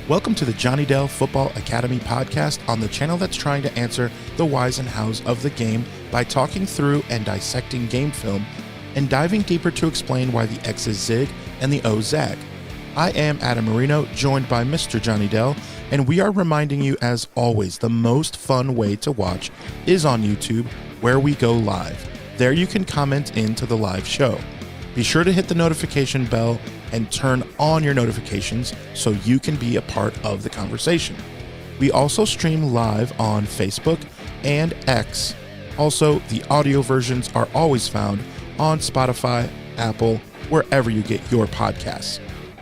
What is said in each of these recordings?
Welcome to the Johnny Dell Football Academy podcast on the channel that's trying to answer the whys and hows of the game by talking through and dissecting game film and diving deeper to explain why the X's zig and the O's zag. I am Adam Marino, joined by Mr. Johnny Dell, and we are reminding you, as always, the most fun way to watch is on YouTube, where we go live. There you can comment into the live show. Be sure to hit the notification bell and turn on your notifications so you can be a part of the conversation. We also stream live on Facebook and X. Also, the audio versions are always found on Spotify, Apple, wherever you get your podcasts.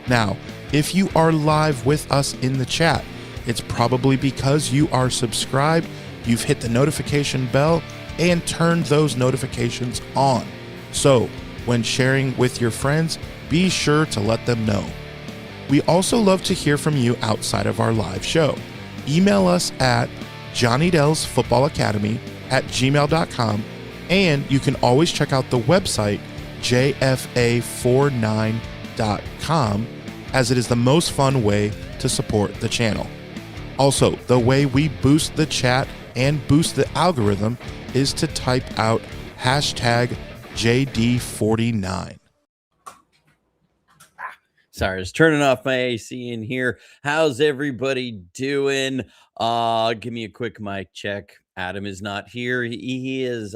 Now, if you are live with us in the chat, it's probably because you are subscribed, you've hit the notification bell, and turned those notifications on. So, when sharing with your friends, be sure to let them know. We also love to hear from you outside of our live show. Email us at jonnydelsfootballacademy@gmail.com, and you can always check out the website jfa49.com, as it is the most fun way to support the channel. Also, the way we boost the chat and boost the algorithm is to type out hashtag JD49. Sorry, just turning off my AC in here. How's everybody doing? Give me a quick mic check. Adam is not here. He is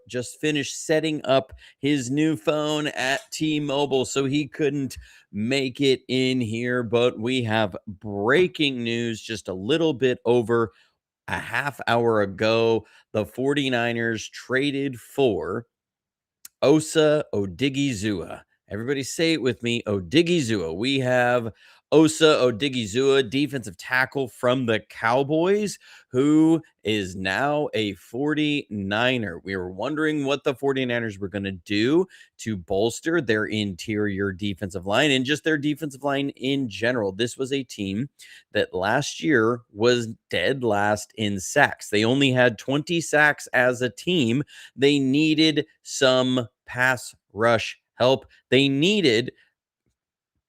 just finished setting up his new phone at T-Mobile, so he couldn't make it in here. But we have breaking news just a little bit over a half hour ago. The 49ers traded for Osa Odigizua. Everybody say it with me, Odigizua. We have Osa Odigizua, defensive tackle from the Cowboys, who is now a 49er. We were wondering what the 49ers were going to do to bolster their interior defensive line and just their defensive line in general. This was a team that last year was dead last in sacks. They only had 20 sacks as a team. They needed some pass rush help. They needed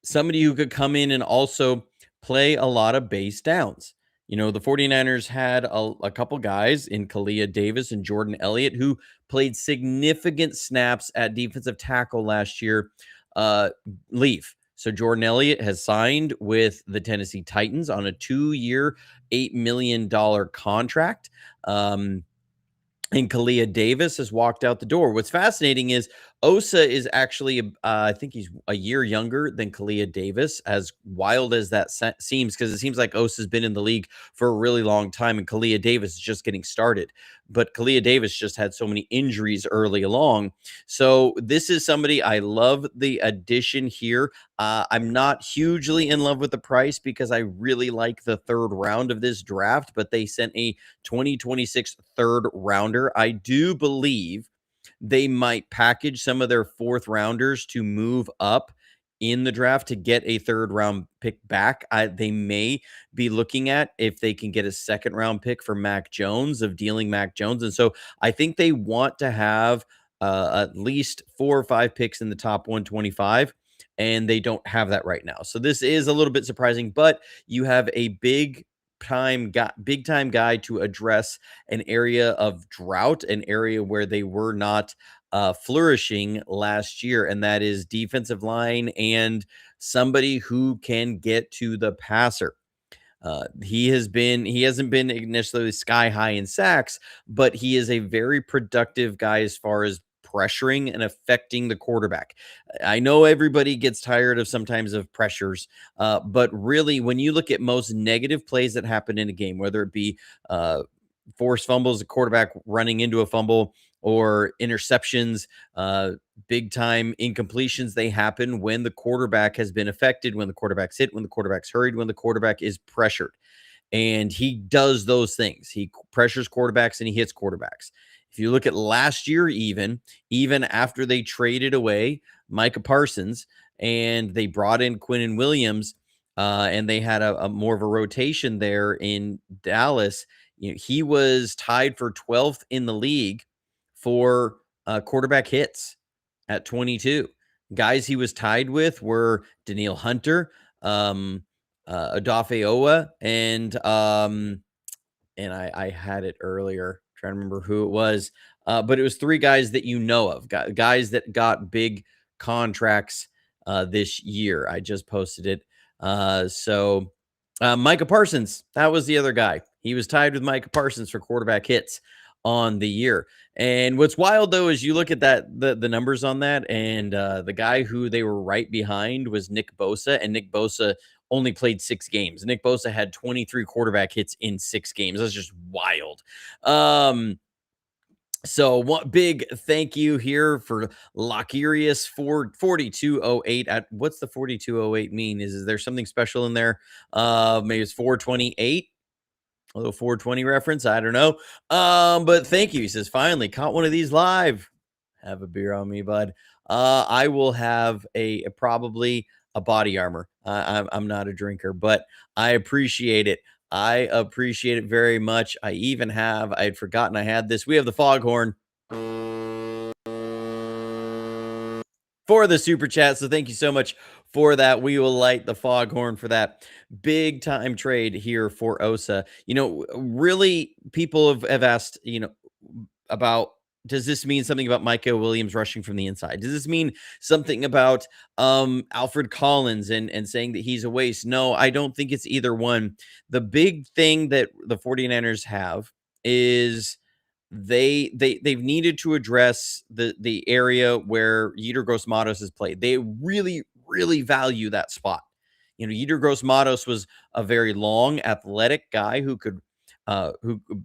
somebody who could come in and also play a lot of base downs. You know, the 49ers had a couple guys in Kalia Davis and Jordan Elliott who played significant snaps at defensive tackle last year leave. So Jordan Elliott has signed with the Tennessee Titans on a 2-year, $8 million contract. And Kalia Davis has walked out the door. What's fascinating is Osa is actually, I think he's a year younger than Kalia Davis, as wild as that seems, because it seems like Osa's been in the league for a really long time, and Kalia Davis is just getting started. But Kalia Davis just had so many injuries early along. So this is somebody, I love the addition here. I'm not hugely in love with the price because I really like the third round of this draft, but they sent a 2026 third rounder. I do believe they might package some of their fourth rounders to move up in the draft to get a third round pick back. They may be looking at if they can get a second round pick for Mac Jones, of dealing Mac Jones. And so I think they want to have at least 4 or 5 picks in the top 125. And they don't have that right now. So this is a little bit surprising, but you have a big time guy to address an area of drought, an area where they were not flourishing last year, and that is defensive line and somebody who can get to the passer. He hasn't been necessarily sky high in sacks, but he is a very productive guy as far as pressuring and affecting the quarterback. I know everybody gets tired of sometimes of pressures, but really when you look at most negative plays that happen in a game, whether it be forced fumbles, a quarterback running into a fumble, or interceptions, big time incompletions, they happen when the quarterback has been affected, when the quarterback's hit, when the quarterback's hurried, when the quarterback is pressured. And he does those things. He pressures quarterbacks and he hits quarterbacks. If you look at last year, even after they traded away Micah Parsons and they brought in Quinnen Williams, and they had a more of a rotation there in Dallas, you know, he was tied for 12th in the league for quarterback hits at 22. Guys he was tied with were Danielle Hunter, Odafe and I had it earlier, trying to remember who it was. But it was three guys that you know of, guys that got big contracts this year. I just posted it. Micah Parsons, that was the other guy. He was tied with Micah Parsons for quarterback hits on the year. And what's wild though is you look at the numbers on that, and the guy who they were right behind was Nick Bosa, and Nick Bosa only played 6 games. Nick Bosa had 23 quarterback hits in 6 games. That's just wild. So what big thank you here for Lockerius for 4208 at what's the 4208 mean? Is there something special in there? Maybe it's 428. A little 420 reference. I don't know. But thank you. He says, finally caught one of these live. Have a beer on me, bud. I will have probably a body armor. I'm not a drinker, but I appreciate it. I appreciate it very much. I had forgotten I had this. We have the foghorn for the super chat. So thank you so much for that. We will light the foghorn for that big time trade here for Osa. Really, people have asked, about, does this mean something about Micah Williams rushing from the inside? Does this mean something about Alfred Collins and saying that he's a waste? No, I don't think it's either one. The big thing that the 49ers have is they've needed to address the area where Yetur Gross-Matos has played. They really, really value that spot. Yetur Gross-Matos was a very long, athletic guy who could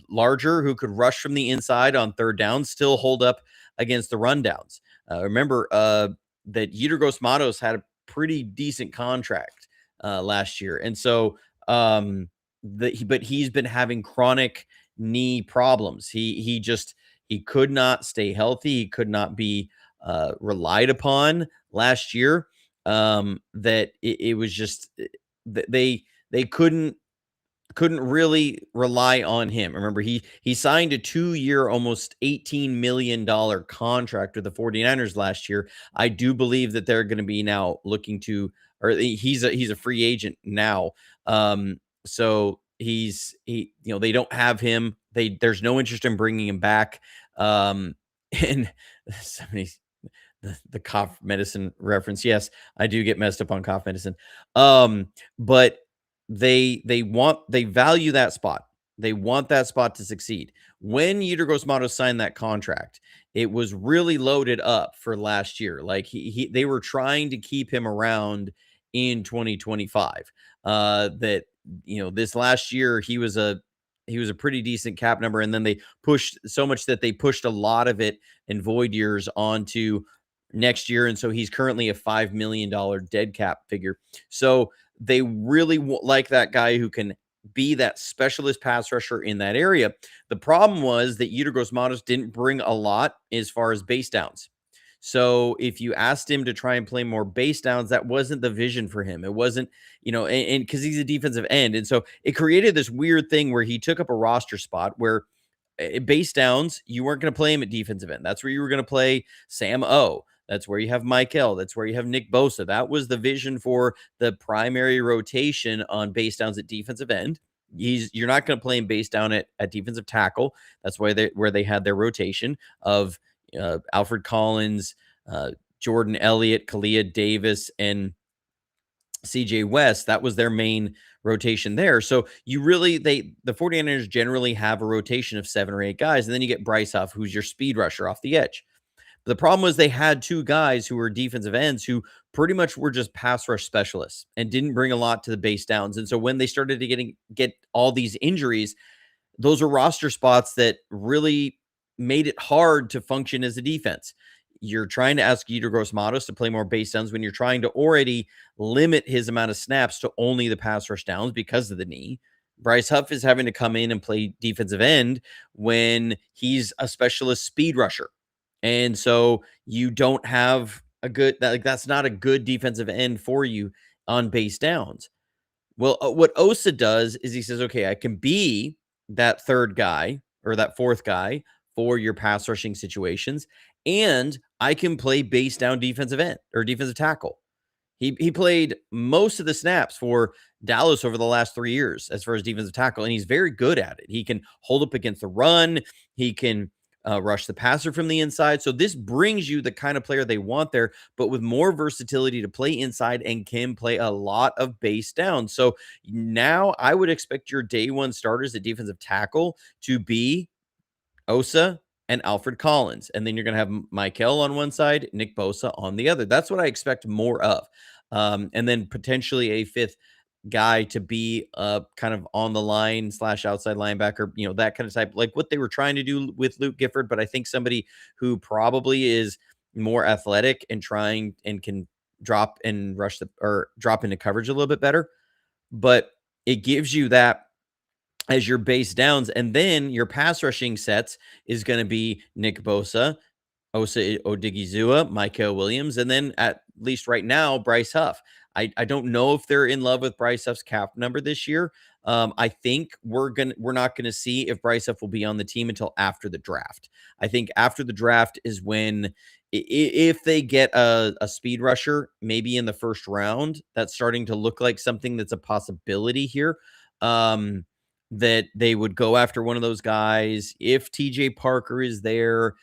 rush from the inside on third down, still hold up against the rundowns. Remember that Yetur Gross-Matos had a pretty decent contract last year, and so but he's been having chronic knee problems. He could not stay healthy. He could not be relied upon last year. That it was just they couldn't really rely on him. Remember, he signed a 2-year, almost $18 million contract with the 49ers last year. I do believe that they're going to be now looking to, or he's a free agent now. So they don't have him. There's no interest in bringing him back. And somebody, the cough medicine reference. Yes, I do get messed up on cough medicine. But they value that spot. They want that spot to succeed. When Yetur Gross-Matos signed that contract, it was really loaded up for last year. Like they were trying to keep him around in 2025. This last year he was a pretty decent cap number, and then they pushed so much that they pushed a lot of it in void years onto next year, and so he's currently a $5 million dead cap figure. So they really like that guy who can be that specialist pass rusher in that area. The problem was that Yetur Gross-Matos didn't bring a lot as far as base downs. So if you asked him to try and play more base downs, that wasn't the vision for him. It wasn't, and because he's a defensive end. And so it created this weird thing where he took up a roster spot where base downs, you weren't going to play him at defensive end. That's where you were going to play Sam O. That's where you have Michael. That's where you have Nick Bosa. That was the vision for the primary rotation on base downs at defensive end. You're not going to play him base down at defensive tackle. That's where they had their rotation of Alfred Collins, Jordan Elliott, Kalia Davis, and CJ West. That was their main rotation there. So the 49ers generally have a rotation of 7 or 8 guys, and then you get Bryce Huff, who's your speed rusher off the edge. The problem was they had 2 guys who were defensive ends who pretty much were just pass rush specialists and didn't bring a lot to the base downs. And so when they started to get all these injuries, those are roster spots that really made it hard to function as a defense. You're trying to ask Yetur Gross-Matos to play more base downs when you're trying to already limit his amount of snaps to only the pass rush downs because of the knee. Bryce Huff is having to come in and play defensive end when he's a specialist speed rusher. And so you don't have that's not a good defensive end for you on base downs. Well, what Osa does is he says, okay, I can be that third guy or that fourth guy for your pass rushing situations, and I can play base down defensive end or defensive tackle. He played most of the snaps for Dallas over the last 3 years as far as defensive tackle, and he's very good at it. He can hold up against the run. He can rush the passer from the inside. So this brings you the kind of player they want there, but with more versatility to play inside and can play a lot of base down. So now I would expect your day one starters at defensive tackle to be Osa and Alfred Collins. And then you're going to have Michael on one side, Nick Bosa on the other. That's what I expect more of. And then potentially a fifth guy to be kind of on the line / outside linebacker, that kind of type, like what they were trying to do with Luke Gifford. But I think somebody who probably is more athletic and trying and can drop and rush or drop into coverage a little bit better. But it gives you that as your base downs. And then your pass rushing sets is going to be Nick Bosa, Osa Odigizua, Michael Williams, and then at least right now, Bryce Huff. I don't know if they're in love with Bryce Huff's cap number this year. I think we're not gonna see if Bryce Huff will be on the team until after the draft. I think after the draft is when, if they get a speed rusher, maybe in the first round, that's starting to look like something that's a possibility here. That they would go after one of those guys. If TJ Parker is there,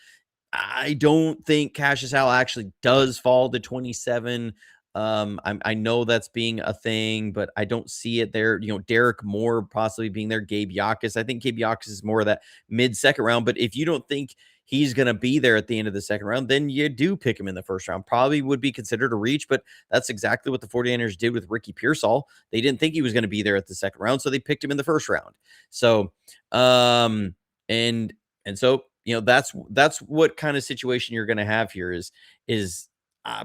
I don't think Cassius Howell actually does fall to 27. I know that's being a thing, but I don't see it there. Derek Moore possibly being there, Gabe Yakus. I think Gabe Yakus is more of that mid-second round, but if you don't think he's going to be there at the end of the second round, then you do pick him in the first round. Probably would be considered a reach, but that's exactly what the 49ers did with Ricky Pearsall. They didn't think he was going to be there at the second round, so they picked him in the first round. So, and so, that's what kind of situation you're going to have here is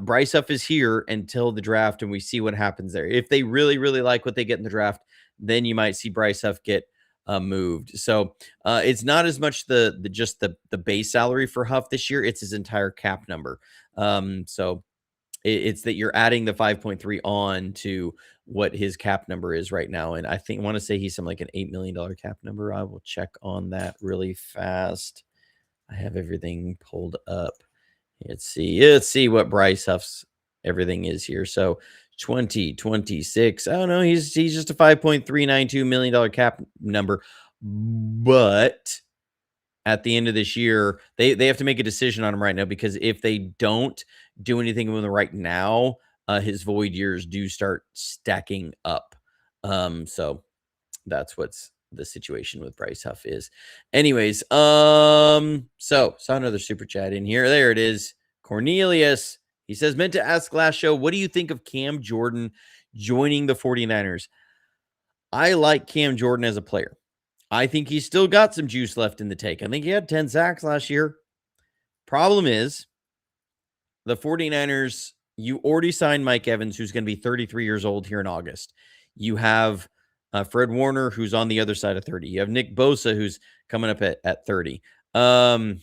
Bryce Huff is here until the draft, and we see what happens there. If they really, really like what they get in the draft, then you might see Bryce Huff get moved. So it's not as much the base salary for Huff this year; it's his entire cap number. So it's that you're adding the 5.3 on to what his cap number is right now, and I want to say he's something like an $8 million cap number. I will check on that really fast. I have everything pulled up. Let's see what Bryce Huff's everything is here. So 2026. I don't know. He's just a $5.392 million cap number. But at the end of this year, they have to make a decision on him right now, because if they don't do anything with him right now, his void years do start stacking up. So that's what's the situation with Bryce Huff is. Anyways, so saw another super chat in here. There it is. Cornelius. He says, meant to ask last show, what do you think of Cam Jordan joining the 49ers? I like Cam Jordan as a player. I think he's still got some juice left in the tank. I think he had 10 sacks last year. Problem is, the 49ers, you already signed Mike Evans, who's going to be 33 years old here in August. You have Fred Warner, who's on the other side of 30. You have Nick Bosa, who's coming up at 30. I'm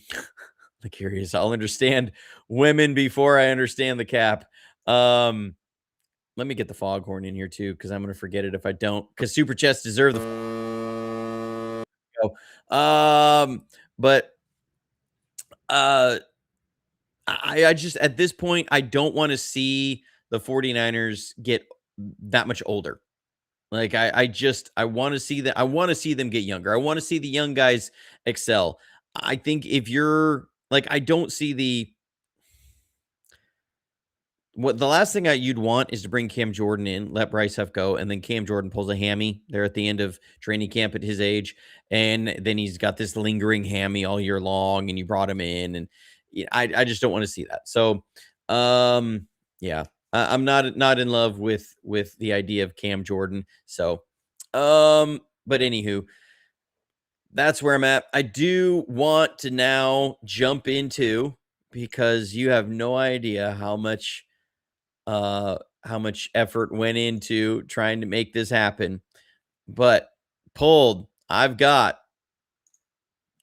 curious. I'll understand women before I understand the cap. Let me get the foghorn in here too, because I'm going to forget it if I don't, because Super Chats deserve the but I just, at this point, I don't want to see the 49ers get that much older. Like I want to see that. I want to see them get younger. I want to see the young guys excel. I think if you're like, I don't see the last thing you'd want is to bring Cam Jordan in, let Bryce Huff go, and then Cam Jordan pulls a hammy there at the end of training camp at his age, and then he's got this lingering hammy all year long, and you brought him in, and I just don't want to see that. So, yeah, I'm not in love with the idea of Cam Jordan. So, but anywho, that's where I'm at. I do want to now jump into, because you have no idea how much effort went into trying to make this happen. But I've got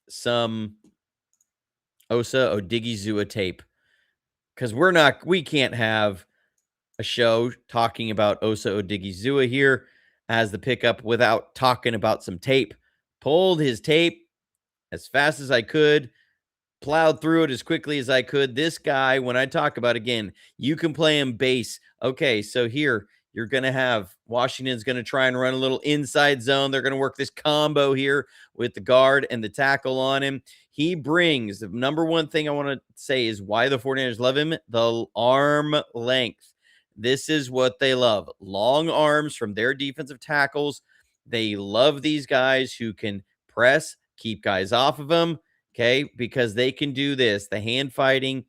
some Osa Odigizua tape, because we can't have a show talking about Osa Odigizua here as the pickup without talking about some tape. Pulled his tape as fast as I could. plowed through it as quickly as I could. This guy, when I talk about, again, you can play him base. Okay, so here you're going to have Washington's going to try and run a little inside zone. They're going to work this combo here with the guard and the tackle on him. He brings, the number one thing I want to say is why the 49ers love him, the arm length. This is what they love. Long arms from their defensive tackles. They love these guys who can press, keep guys off of them, okay, because they can do this, the hand fighting,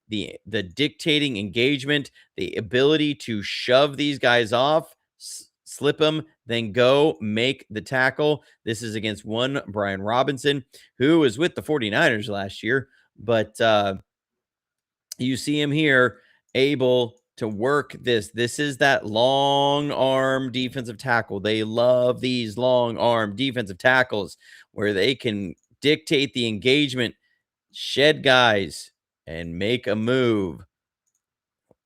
the dictating engagement, the ability to shove these guys off, slip them, then go make the tackle. This is against one Brian Robinson, who was with the 49ers last year, but you see him here able to work this. This is that long arm defensive tackle. They love these long arm defensive tackles where they can dictate the engagement, shed guys, and make a move.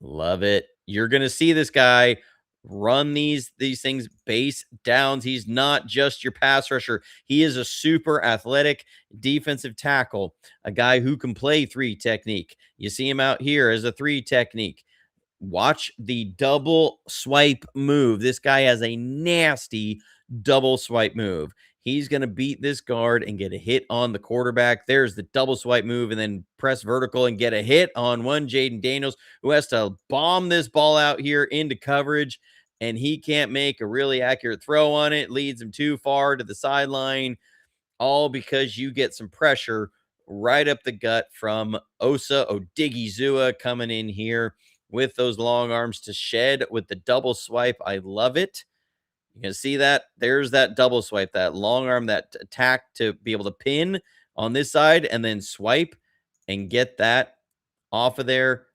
Love it. You're going to see this guy run these things base downs. He's not just your pass rusher. He is a super athletic defensive tackle, a guy who can play 3 technique. You see him out here as a 3 technique. Watch the double swipe move. This guy has a nasty double swipe move. He's going to beat this guard and get a hit on the quarterback. There's the double swipe move and then press vertical and get a hit on one Jaden Daniels, who has to bomb this ball out here into coverage, and he can't make a really accurate throw on it. Leads him too far to the sideline, all because you get some pressure right up the gut from Osa Odighizuwa coming in here with those long arms to shed with the double swipe. I love it. You can see that. There's that double swipe, that long arm, that attack to be able to pin on this side and then swipe and get that off of there.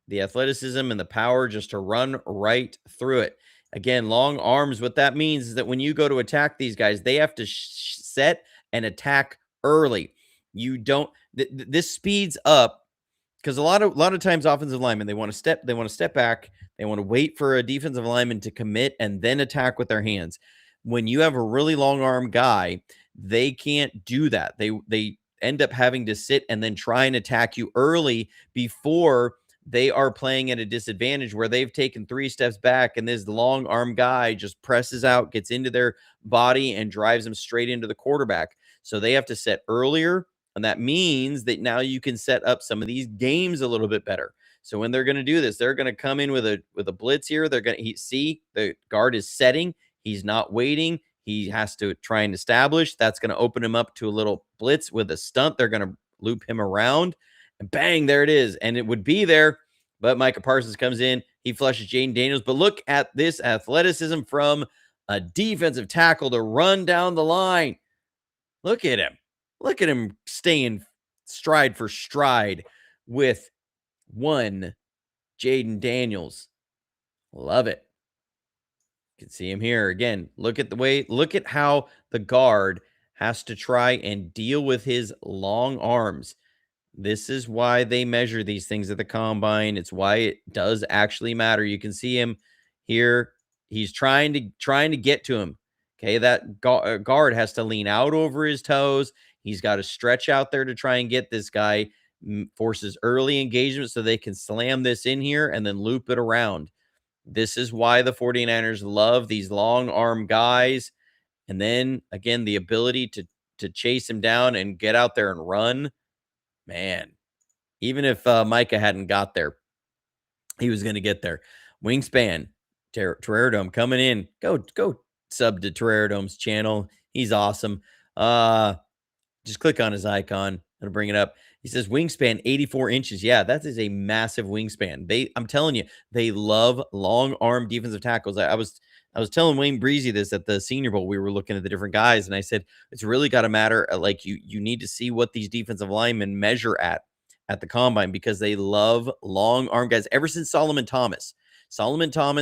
The athleticism and the power just to run right through it. Again, long arms, what that means is that when you go to attack these guys, they have to set and attack early. You don't, this speeds up, because a lot of times offensive linemen, they want to step back, they want to wait for a defensive lineman to commit and then attack with their hands. When you have a really long arm guy, they can't do that. They end up having to sit and then try and attack you early before they are playing at a disadvantage where they've taken 3 steps back and this long arm guy just presses out, gets into their body and drives them straight into the quarterback. So they have to set earlier. And that means that now you can set up some of these games a little bit better. So when they're going to do this, they're going to come in with a blitz here. They're going to see the guard is setting. He's not waiting. He has to try and establish. That's going to open him up to a little blitz with a stunt. They're going to loop him around. And bang, there it is. And it would be there. But Micah Parsons comes in. He flushes Jaden Daniels. But look at this athleticism from a defensive tackle to run down the line. Look at him. Look at him staying stride for stride with one Jaden Daniels. Love it. You can see him here again. Look at how the guard has to try and deal with his long arms. This is why they measure these things at the combine. It's why it does actually matter. You can see him here. He's trying to get to him. Okay, that guard has to lean out over his toes. He's got to stretch out there to try and get this guy. Forces early engagement so they can slam this in here and then loop it around. This is why the 49ers love these long arm guys. And then again, the ability to chase him down and get out there and run. Man, even if Micah hadn't got there, he was going to get there. Wingspan, Terrarium coming in. Go sub to Terrarium's channel. He's awesome. Just click on his icon. It'll bring it up. He says wingspan 84 inches. Yeah, that is a massive wingspan. I'm telling you, they love long arm defensive tackles. I was telling Wayne Breezy this at the Senior Bowl. We were looking at the different guys, and I said it's really got to matter. Like you need to see what these defensive linemen measure at the combine, because they love long arm guys. Ever since Solomon Thomas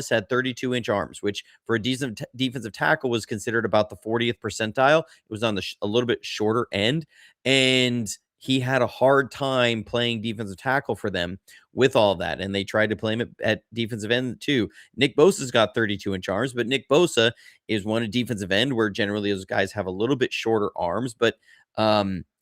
had 32-inch arms, which for a decent defensive tackle was considered about the 40th percentile. It was on the a little bit shorter end, and he had a hard time playing defensive tackle for them with all that, and they tried to play him at defensive end too. Nick Bosa's got 32-inch arms, but Nick Bosa is one at defensive end where generally those guys have a little bit shorter arms, but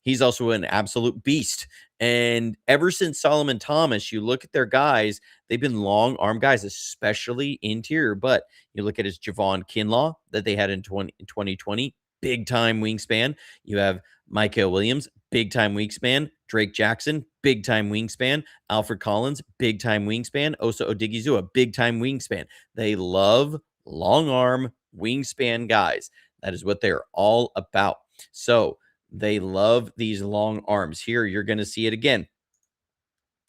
he's also an absolute beast. And ever since Solomon Thomas, you look at their guys, they've been long arm guys, especially interior. But you look at his Javon Kinlaw that they had in 2020, big time wingspan. You have Michael Williams, big time wingspan. Drake Jackson, big time wingspan. Alfred Collins, big time wingspan. Osa Odighizuwa, big time wingspan. They love long arm wingspan guys. That is what they're all about. So they love these long arms. Here, you're going to see it again.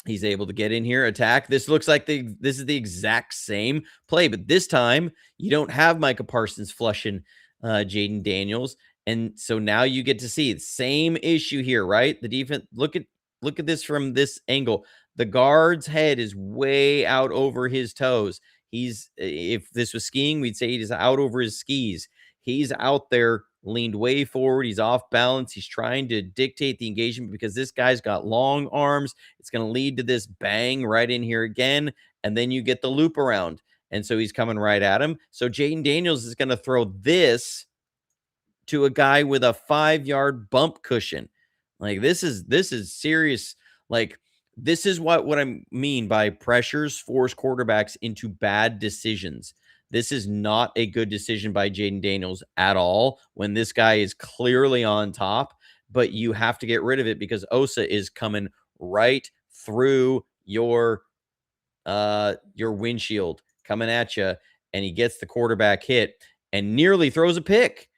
He's able to get in here, attack. This looks like this is the exact same play, but this time you don't have Micah Parsons flushing Jaden Daniels. And so now you get to see the same issue here, right? The defense, look at this from this angle. The guard's head is way out over his toes. If this was skiing, we'd say he's out over his skis. He's out there leaned way forward. He's off balance. He's trying to dictate the engagement because this guy's got long arms. It's going to lead to this bang right in here again. And then you get the loop around. And so he's coming right at him. So Jaden Daniels is going to throw this to a guy with a 5-yard bump cushion. Like this is serious. Like this is what I mean by pressures force quarterbacks into bad decisions. This is not a good decision by Jaden Daniels at all when this guy is clearly on top, but you have to get rid of it because Osa is coming right through your windshield coming at you, and he gets the quarterback hit and nearly throws a pick.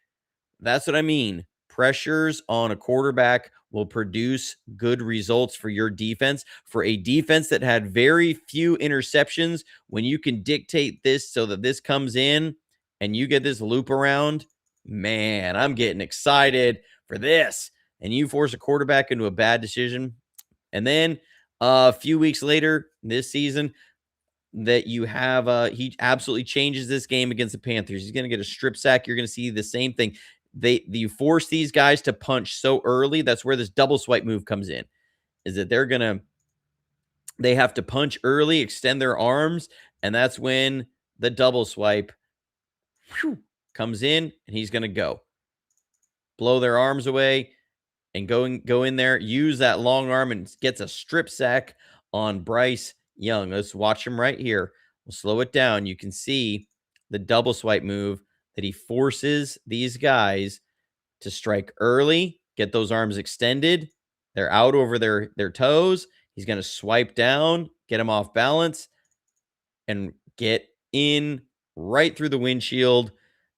That's what I mean. Pressures on a quarterback will produce good results for your defense. For a defense that had very few interceptions, when you can dictate this so that this comes in and you get this loop around, man, I'm getting excited for this. And you force a quarterback into a bad decision. And then a few weeks later this season, that you have he absolutely changes this game against the Panthers. He's going to get a strip sack. You're going to see the same thing. You force these guys to punch so early. That's where this double swipe move comes in, is that they have to punch early, extend their arms, and that's when the double swipe comes in, and he's going to go blow their arms away and go in there, use that long arm, and gets a strip sack on Bryce Young. Let's watch him right here. We'll slow it down. You can see the double swipe move that he forces these guys to strike early, get those arms extended. They're out over their toes. He's going to swipe down, get them off balance, and get in right through the windshield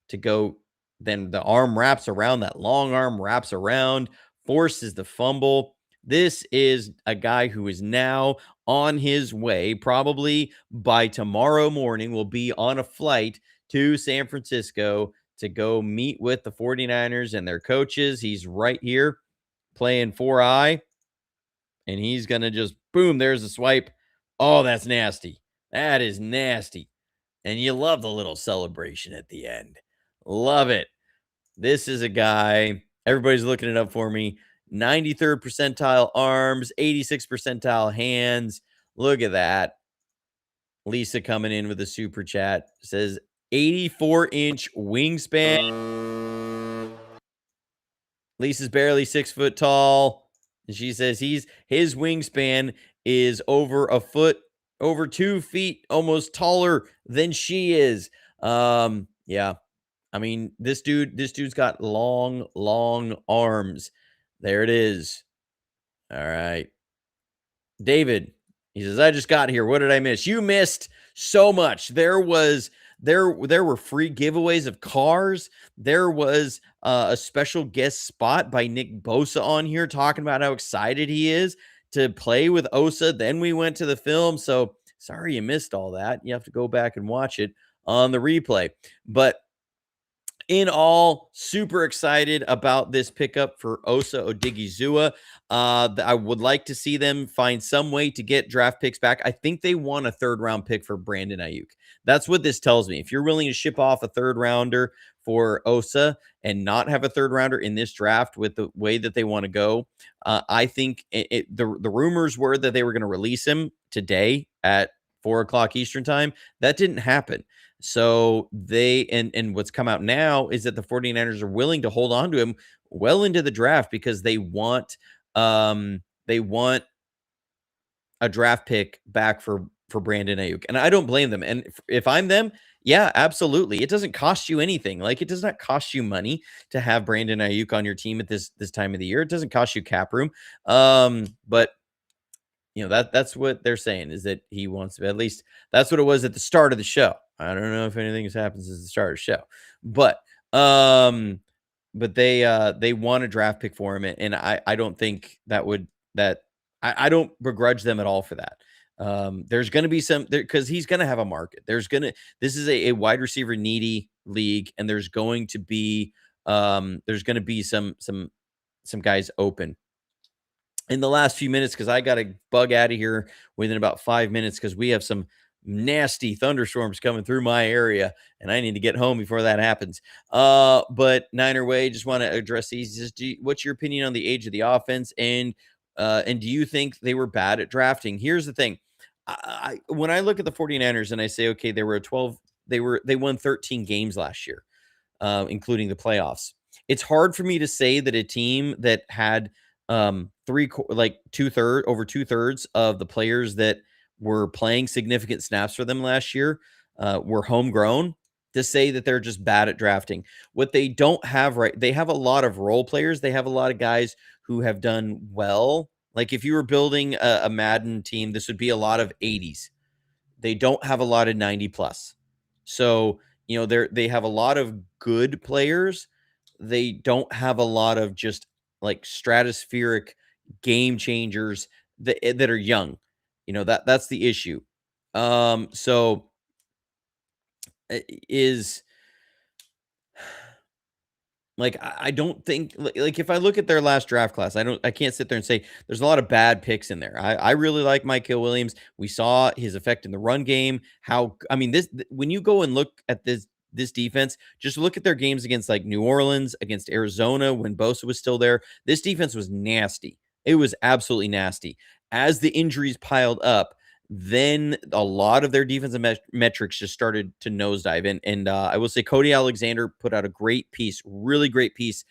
to go. Then the arm wraps around, that long arm wraps around, forces the fumble. This is a guy who is now on his way, probably by tomorrow morning, will be on a flight to San Francisco to go meet with the 49ers and their coaches. He's right here playing 4-eye, and he's going to just, boom, there's a swipe. Oh, that's nasty. That is nasty. And you love the little celebration at the end. Love it. This is a guy, everybody's looking it up for me. 93rd percentile arms, 86th percentile hands. Look at that. Lisa coming in with a super chat says 84-inch wingspan. Lisa's barely 6 foot tall. And she says his wingspan is over a foot, over 2 feet, almost taller than she is. Yeah. I mean, this dude's got long arms. There it is. All right. David, he says, I just got here. What did I miss? You missed so much. There were free giveaways of cars. There was a special guest spot by Nick Bosa on here talking about how excited he is to play with Osa. Then we went to the film. So sorry you missed all that. You have to go back and watch it on the replay. But in all, super excited about this pickup for Osa Odigizua. I would like to see them find some way to get draft picks back. I think they want a 3rd-round pick for Brandon Ayuk. That's what this tells me. If you're willing to ship off a 3rd-rounder for Osa and not have a 3rd-rounder in this draft with the way that they want to go, I think the rumors were that they were going to release him today at 4 o'clock Eastern time. That didn't happen. So and what's come out now is that the 49ers are willing to hold on to him well into the draft because they want a draft pick back for Brandon Ayuk. And I don't blame them. And if I'm them, yeah, absolutely. It doesn't cost you anything. Like, it does not cost you money to have Brandon Ayuk on your team at this time of the year. It doesn't cost you cap room. But that's what they're saying, is that he wants to, at least that's what it was at the start of the show. I don't know if anything has happened since the start of the show, but they want a draft pick for him, and I don't think I don't begrudge them at all for that. There's going to be some there because he's going to have a market. This is a wide receiver needy league, and there's going to be some guys open in the last few minutes, because I got to bug out of here within about 5 minutes because we have some nasty thunderstorms coming through my area, and I need to get home before that happens. But Niner Way, just want to address these. What's your opinion on the age of the offense, and do you think they were bad at drafting? Here's the thing. When I look at the 49ers and I say, okay, they won 13 games last year, including the playoffs. It's hard for me to say that a team that had over 2/3 of the players that were playing significant snaps for them last year were homegrown, to say that they're just bad at drafting. What they don't have, they have a lot of role players. They have a lot of guys who have done well. Like, if you were building a Madden team, this would be a lot of 80s. They don't have a lot of 90 plus. So, they have a lot of good players. They don't have a lot of just like stratospheric game changers that are young. That's the issue. So is like, I don't think, like, if I look at their last draft class, I can't sit there and say there's a lot of bad picks in there. I really like Micah Williams. We saw his effect in the run game. When you go and look at this defense, just look at their games against like New Orleans, against Arizona when Bosa was still there. This defense was nasty. It was absolutely nasty. As the injuries piled up, then a lot of their defensive metrics just started to nosedive. And I will say Cody Alexander put out a great piece, really great piece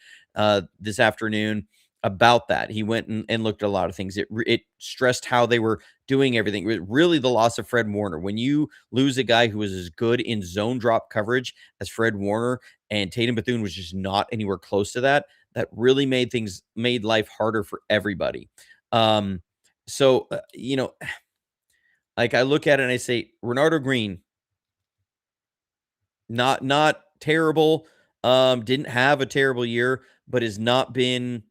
this afternoon about that. He went and looked at a lot of things. It stressed how they were doing everything. Really, the loss of Fred Warner. When you lose a guy who was as good in zone drop coverage as Fred Warner, and Tatum Bethune was just not anywhere close to that, that really made life harder for everybody. So like, I look at it and I say, Renardo Green, not terrible, didn't have a terrible year, but has not been.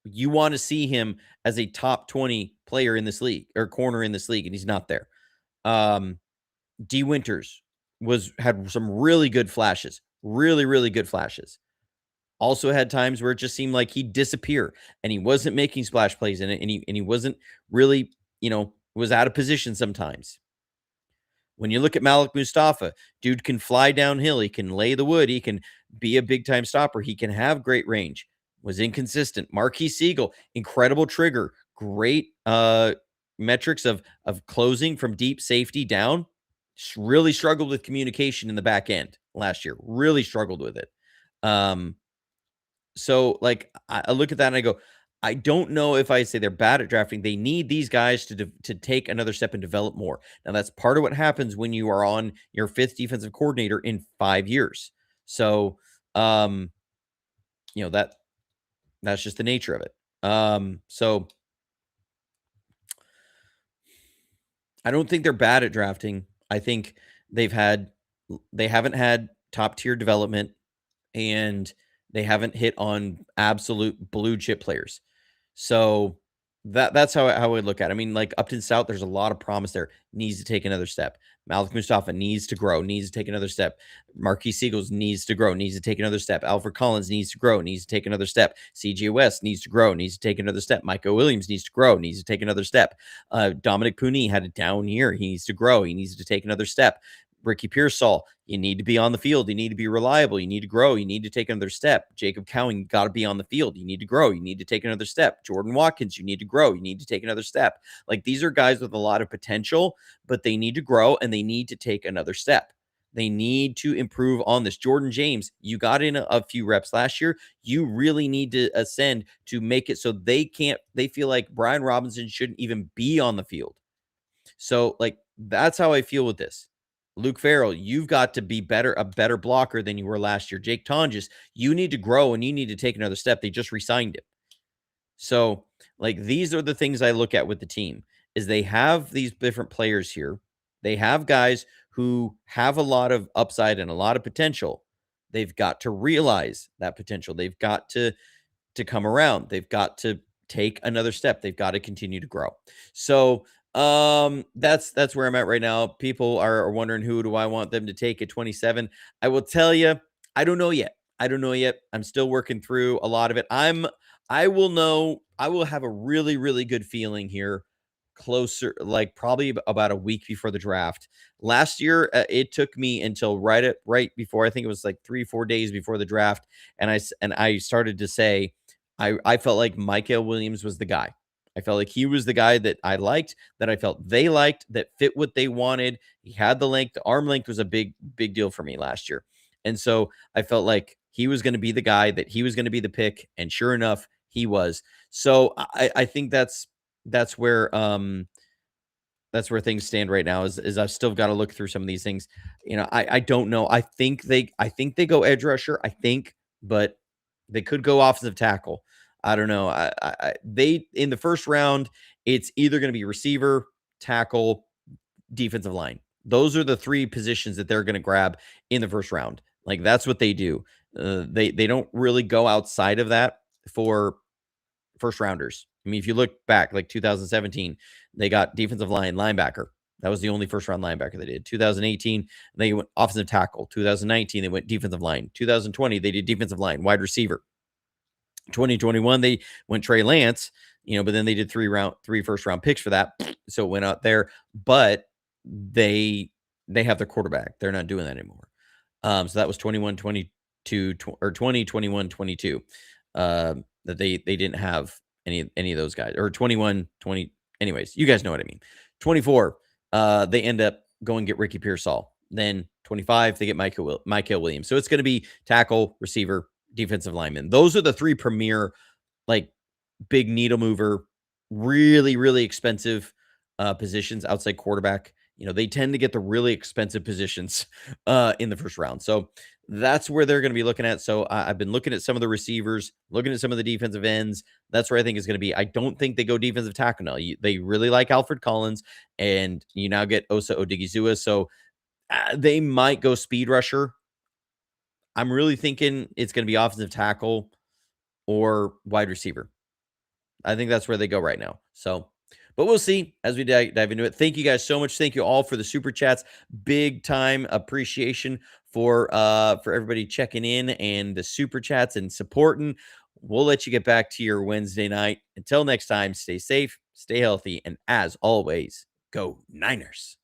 You want to see him as a top 20 player in this league, or corner in this league, and he's not there. D Winters had some really good flashes, really, really good flashes. Also had times where it just seemed like he'd disappear and he wasn't making splash plays in it, and he wasn't really, was out of position sometimes. When you look at Malik Mustafa, dude can fly downhill. He can lay the wood. He can be a big time stopper. He can have great range. Was inconsistent. Marquise Siegel, incredible trigger. Great metrics of closing from deep safety down. Really struggled with communication in the back end last year. Really struggled with it. So, like, I look at that and I go, I don't know if I say they're bad at drafting. They need these guys to take another step and develop more. Now, that's part of what happens when you are on your 5th defensive coordinator in 5 years. So, that's just the nature of it. So I don't think they're bad at drafting. I think they haven't had top tier development, and they haven't hit on absolute blue chip players. So that's how I would look at it. I mean, like, Upton Stout, there's a lot of promise there. Needs to take another step. Malik Mustafa needs to grow, needs to take another step. Marquise Siegels needs to grow, needs to take another step. Alfred Collins needs to grow, needs to take another step. CJ West needs to grow, needs to take another step. Micah Williams needs to grow, needs to take another step. Dominic Puni had a down year. He needs to grow. He needs to take another step. Ricky Pearsall, you need to be on the field. You need to be reliable. You need to grow. You need to take another step. Jacob Cowing, you got to be on the field. You need to grow. You need to take another step. Jordan Watkins, you need to grow. You need to take another step. Like, these are guys with a lot of potential, but they need to grow and they need to take another step. They need to improve on this. Jordan James, you got in a few reps last year. You really need to ascend to make it so they feel like Brian Robinson shouldn't even be on the field. So, like, that's how I feel with this. Luke Farrell, you've got to be a better blocker than you were last year. Jake Tonjes, you need to grow and you need to take another step. They just re-signed him. So, like, these are the things I look at with the team, is they have these different players here. They have guys who have a lot of upside and a lot of potential. They've got to realize that potential. They've got to come around. They've got to take another step. They've got to continue to grow. So that's where I'm at right now. People are wondering, who do I want them to take at 27? I will tell you, I don't know yet. I'm still working through a lot of it. I will have a really, really good feeling here closer, like probably about a week before the draft. Last year, it took me until right before, I think it was like 3-4 days before the draft, and I started to say, I felt like Michael Williams was the guy. I felt like he was the guy that I liked, that I felt they liked, that fit what they wanted. He had the length. The arm length was a big deal for me last year. And so I felt like he was going to be the guy, that he was going to be the pick. And sure enough, he was. So I think that's where things stand right now, is I've still got to look through some of these things. I don't know. I think they go edge rusher, but they could go offensive tackle. I don't know. They, in the first round, it's either going to be receiver, tackle, defensive line. Those are the three positions that they're going to grab in the first round. Like, that's what they do. They don't really go outside of that for first rounders. I mean, if you look back, like 2017, they got defensive line, linebacker. That was the only first round linebacker they did. 2018, they went offensive tackle. 2019, they went defensive line. 2020, they did defensive line, wide receiver. 2021, they went Trey Lance, but then they did three first round picks for that. So it went out there, but they have their quarterback. They're not doing that anymore. So that was 21, 22, or 20, 21, 22. That they didn't have any of those guys, or 21, 20. Anyways, you guys know what I mean. 24, they end up going get Ricky Pearsall. Then 25, they get Michael Williams. So it's going to be tackle, receiver, defensive lineman. Those are the three premier, like, big needle mover, really, really expensive positions outside quarterback. They tend to get the really expensive positions in the first round. So that's where they're going to be looking at. So I've been looking at some of the receivers, looking at some of the defensive ends. That's where I think is going to be. I don't think they go defensive tackle now. They really like Alfred Collins, and you now get Osa Odighizuwa. So they might go speed rusher. I'm really thinking it's going to be offensive tackle or wide receiver. I think that's where they go right now. So, but we'll see as we dive into it. Thank you guys so much. Thank you all for the super chats. Big time appreciation for everybody checking in and the super chats and supporting. We'll let you get back to your Wednesday night. Until next time, stay safe, stay healthy, and as always, go Niners.